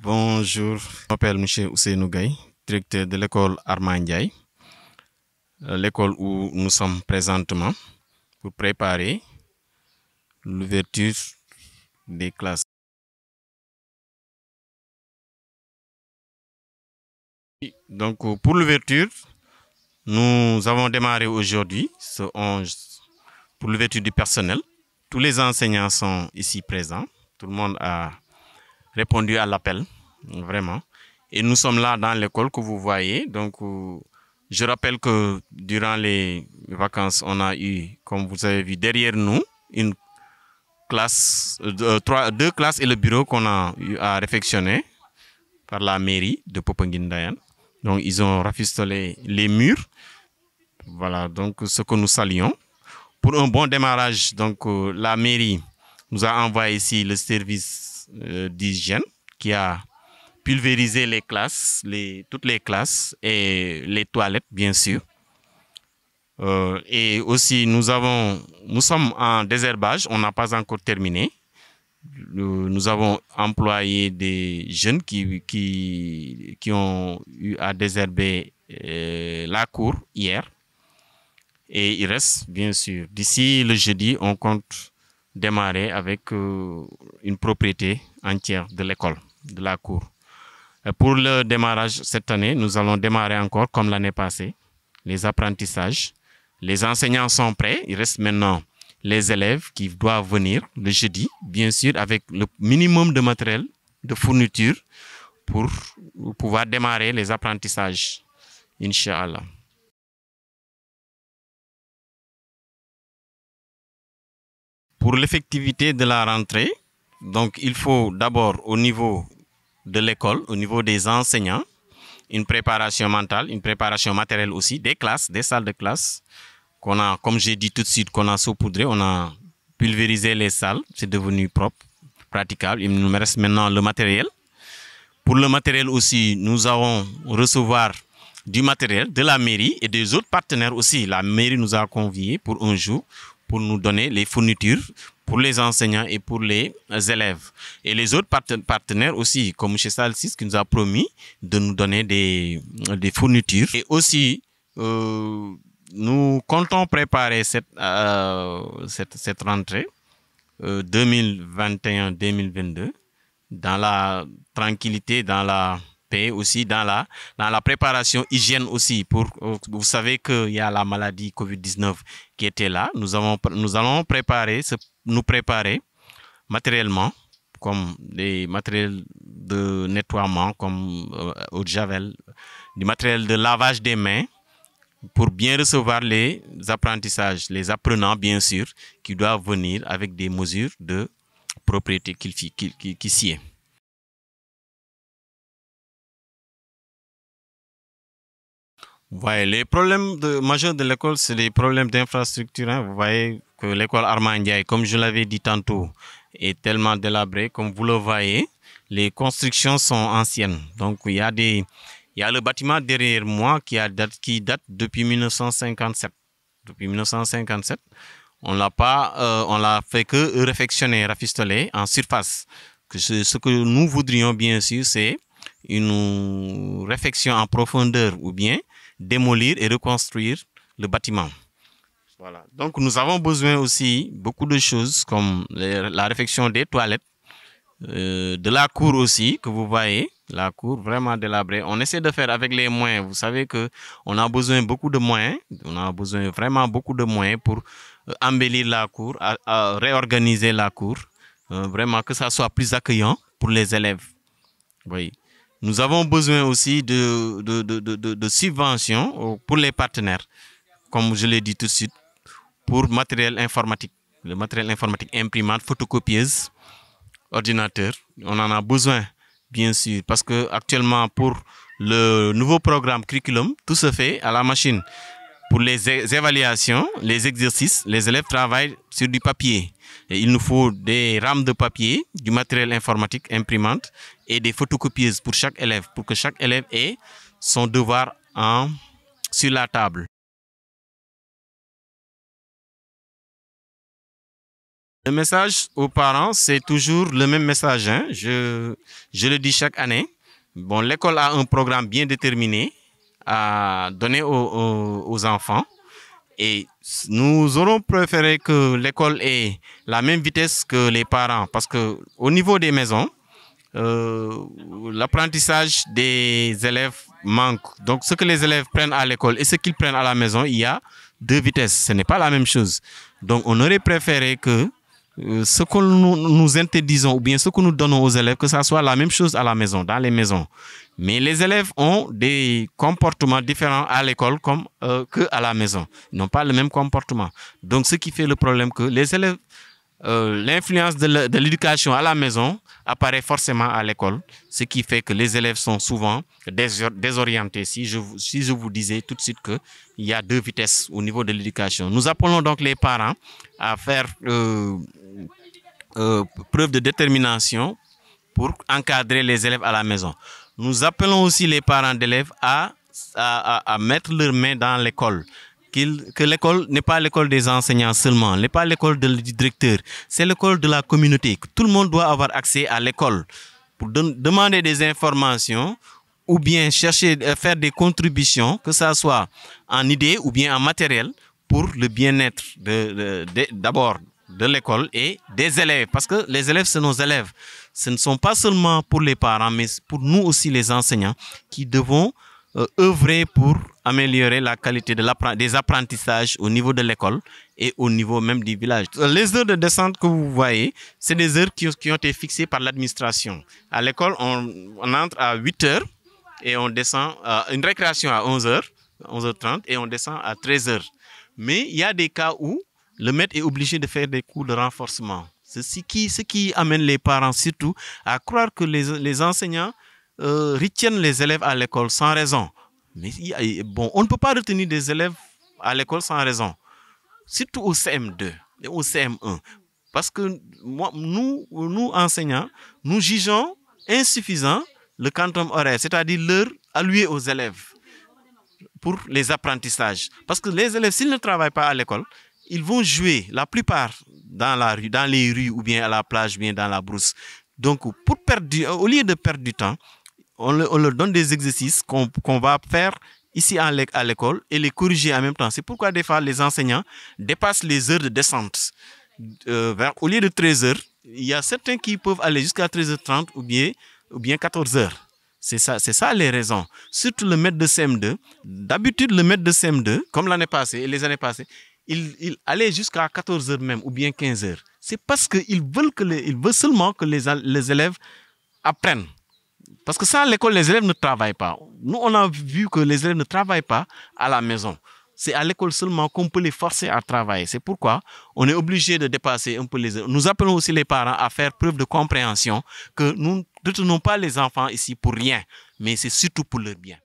Bonjour, je m'appelle M. Ousseynou Gaye, directeur de l'école Armand Ndiaye, l'école où nous sommes présentement pour préparer l'ouverture des classes. Donc pour l'ouverture, nous avons démarré aujourd'hui, ce 11, pour l'ouverture du personnel. Tous les enseignants sont ici présents, tout le monde a répondu à l'appel, vraiment. Et nous sommes là dans l'école que vous voyez. Donc, je rappelle que durant les vacances, on a eu, comme vous avez vu derrière nous, une classe, deux classes et le bureau qu'on a eu à réfectionner par la mairie de Popenguine-Ndayane. Donc, ils ont rafistolé les murs. Voilà, donc ce que nous saluons. Pour un bon démarrage, donc la mairie nous a envoyé ici le service d'hygiène qui a pulvérisé les classes, toutes les classes et les toilettes, bien sûr. Et aussi, nous sommes en désherbage, on n'a pas encore terminé. Nous avons employé des jeunes qui ont eu à désherber la cour hier. Et il reste, bien sûr, d'ici le jeudi, on compte démarrer avec une propriété entière de l'école, de la cour. Pour le démarrage cette année, nous allons démarrer encore comme l'année passée, les apprentissages. Les enseignants sont prêts, il reste maintenant les élèves qui doivent venir le jeudi, bien sûr, avec le minimum de matériel, de fourniture, pour pouvoir démarrer les apprentissages, Inch'Allah. Pour l'effectivité de la rentrée, donc il faut d'abord au niveau de l'école, au niveau des enseignants, une préparation mentale, une préparation matérielle aussi, des classes, des salles de classe qu'on a, comme j'ai dit tout de suite, qu'on a saupoudré, on a pulvérisé les salles, c'est devenu propre, praticable. Il nous reste maintenant le matériel. Pour le matériel aussi, nous allons recevoir du matériel de la mairie et des autres partenaires aussi. La mairie nous a conviés pour un jour pour nous donner les fournitures pour les enseignants et pour les élèves. Et les autres partenaires aussi, comme M. Salsis, qui nous a promis de nous donner des fournitures. Et aussi, nous comptons préparer cette rentrée 2021-2022 dans la tranquillité, dans la paix aussi, dans la préparation hygiène aussi. Vous savez qu'il y a la maladie Covid-19 qui était là. Nous allons nous préparer matériellement, comme des matériels de nettoiement, comme eau de javel, du matériel de lavage des mains, pour bien recevoir les apprentissages, les apprenants bien sûr, qui doivent venir avec des mesures de propriété qui s'y est. Vous voyez, les problèmes majeurs de l'école, c'est les problèmes d'infrastructure. Hein. Vous voyez que l'école Armand Ndiaye, comme je l'avais dit tantôt, est tellement délabrée. Comme vous le voyez, les constructions sont anciennes. Donc, il y a le bâtiment derrière moi qui date depuis 1957. Depuis 1957, on l'a fait que réfectionner, rafistoler en surface. Ce que nous voudrions bien sûr, c'est une réfection en profondeur ou bien démolir et reconstruire le bâtiment. Voilà. Donc nous avons besoin aussi beaucoup de choses comme la réfection des toilettes, de la cour aussi que vous voyez, la cour vraiment délabrée. On essaie de faire avec les moyens. Vous savez que on a besoin beaucoup de moyens. On a besoin vraiment beaucoup de moyens pour embellir la cour, à réorganiser la cour, vraiment que ça soit plus accueillant pour les élèves. Oui. Nous avons besoin aussi de subventions pour les partenaires, comme je l'ai dit tout de suite, pour matériel informatique. Le matériel informatique, imprimante, photocopieuse, ordinateur. On en a besoin, bien sûr, parce que actuellement, pour le nouveau programme curriculum, tout se fait à la machine. Pour les évaluations, les exercices, les élèves travaillent sur du papier. Et il nous faut des rames de papier, du matériel informatique, imprimante et des photocopieuses pour chaque élève, pour que chaque élève ait son devoir sur la table. Le message aux parents, c'est toujours le même message, hein. Je le dis chaque année. Bon, l'école a un programme bien déterminé à donner aux enfants. Et nous aurons préféré que l'école ait la même vitesse que les parents. Parce que au niveau des maisons, l'apprentissage des élèves manque. Donc, ce que les élèves prennent à l'école et ce qu'ils prennent à la maison, il y a deux vitesses. Ce n'est pas la même chose. Donc, on aurait préféré que ce que nous interdisons ou bien ce que nous donnons aux élèves, que ça soit la même chose à la maison, dans les maisons. Mais les élèves ont des comportements différents à l'école comme qu'à la maison. Ils n'ont pas le même comportement. Donc, ce qui fait le problème que les élèves, l'influence de l'éducation à la maison apparaît forcément à l'école, ce qui fait que les élèves sont souvent désorientés. Si je vous disais tout de suite qu'il y a deux vitesses au niveau de l'éducation. Nous appelons donc les parents à faire preuve de détermination pour encadrer les élèves à la maison. Nous appelons aussi les parents d'élèves à mettre leurs mains dans l'école. Que l'école n'est pas l'école des enseignants seulement, n'est pas l'école du directeur, c'est l'école de la communauté. Tout le monde doit avoir accès à l'école pour demander des informations ou bien faire des contributions, que ce soit en idées ou bien en matériel, pour le bien-être d'abord de l'école et des élèves. Parce que les élèves, c'est nos élèves. Ce ne sont pas seulement pour les parents, mais pour nous aussi les enseignants qui devons œuvrer pour améliorer la qualité des apprentissages au niveau de l'école et au niveau même du village. Les heures de descente que vous voyez, c'est des heures qui ont été fixées par l'administration. À l'école, on entre à 8 heures et on descend une récréation à 11 heures, 11h30 et on descend à 13 heures. Mais il y a des cas où le maître est obligé de faire des cours de renforcement. Ce qui amène les parents surtout à croire que les enseignants retiennent les élèves à l'école sans raison. Mais bon, on ne peut pas retenir des élèves à l'école sans raison, surtout au CM2 et au CM1. Parce que nous enseignants, nous jugeons insuffisant le quantum horaire, c'est-à-dire l'heure allouée aux élèves pour les apprentissages. Parce que les élèves, s'ils ne travaillent pas à l'école, ils vont jouer la plupart dans la rue, dans les rues ou bien à la plage, ou bien dans la brousse. Donc, au lieu de perdre du temps, on leur donne des exercices qu'on va faire ici à l'école et les corriger en même temps. C'est pourquoi des fois les enseignants dépassent les heures de descente. Au lieu de 13 heures, il y a certains qui peuvent aller jusqu'à 13h30 ou bien 14 heures. C'est ça les raisons. Surtout le maître de CM2. D'habitude, le maître de CM2, comme l'année passée et les années passées, il allait jusqu'à 14 heures même ou bien 15 heures. C'est parce qu'il veut seulement que les élèves apprennent. Parce que sans l'école, les élèves ne travaillent pas. Nous, on a vu que les élèves ne travaillent pas à la maison. C'est à l'école seulement qu'on peut les forcer à travailler. C'est pourquoi on est obligé de dépasser un peu les heures. Nous appelons aussi les parents à faire preuve de compréhension que nous ne retenons pas les enfants ici pour rien, mais c'est surtout pour leur bien.